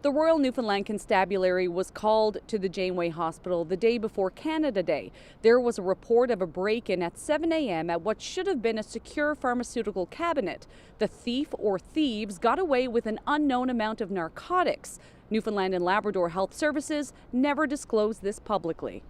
The Royal Newfoundland Constabulary was called to the Janeway Hospital the day before Canada Day. There was a report of a break-in at 7 a.m. at what should have been a secure pharmaceutical cabinet. The thief or thieves got away with an unknown amount of narcotics. Newfoundland and Labrador Health Services never disclosed this publicly.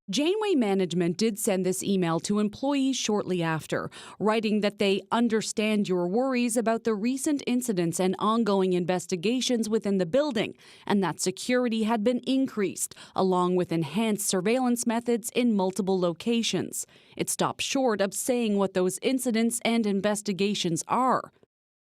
Janeway management did send this email to employees shortly after, writing that they understand your worries about the recent incidents and ongoing investigations within the building, and that security had been increased, along with enhanced surveillance methods in multiple locations. It stopped short of saying what those incidents and investigations are.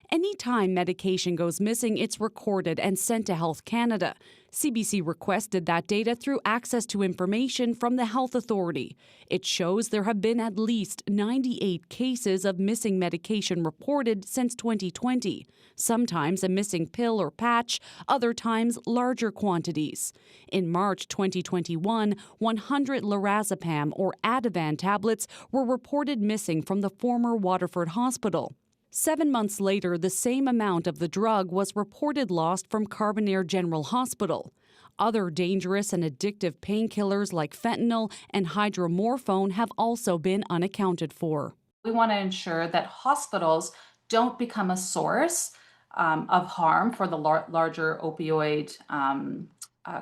Anytime medication goes missing, it's recorded and sent to Health Canada. CBC requested that data through access to information from the Health Authority. It shows there have been at least 98 cases of missing medication reported since 2020. Sometimes a missing pill or patch, other times larger quantities. In March 2021, 100 lorazepam or Ativan tablets were reported missing from the former Waterford Hospital. 7 months later, the same amount of the drug was reported lost from Carbonair General Hospital. Other dangerous and addictive painkillers like fentanyl and hydromorphone have also been unaccounted for. We want to ensure that hospitals don't become a source of harm for the larger opioid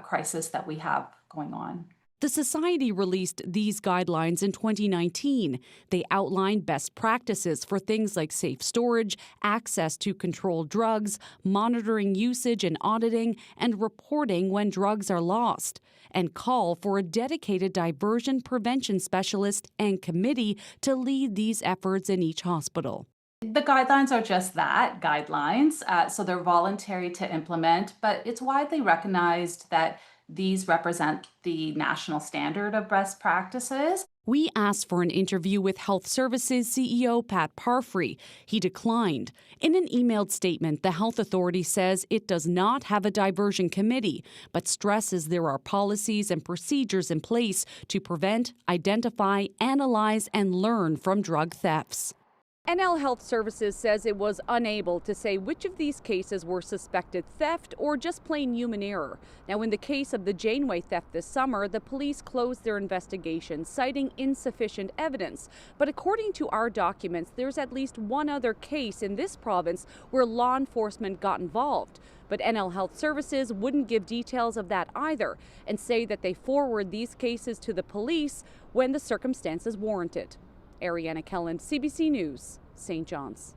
crisis that we have going on. The Society released these guidelines in 2019. They outline best practices for things like safe storage, access to controlled drugs, monitoring usage and auditing, and reporting when drugs are lost, and call for a dedicated diversion prevention specialist and committee to lead these efforts in each hospital. The guidelines are just that, guidelines. So they're voluntary to implement, but it's widely recognized that these represent the national standard of best practices. We asked for an interview with Health Services CEO Pat Parfrey. He declined. In an emailed statement, the Health Authority says it does not have a diversion committee, but stresses there are policies and procedures in place to prevent, identify, analyze, and learn from drug thefts. NL Health Services says it was unable to say which of these cases were suspected theft or just plain human error. Now, in the case of the Janeway theft this summer, the police closed their investigation, citing insufficient evidence. But according to our documents, there's at least one other case in this province where law enforcement got involved. But NL Health Services wouldn't give details of that either and say that they forward these cases to the police when the circumstances warrant it. Ariana, Kelland, CBC News, St. John's.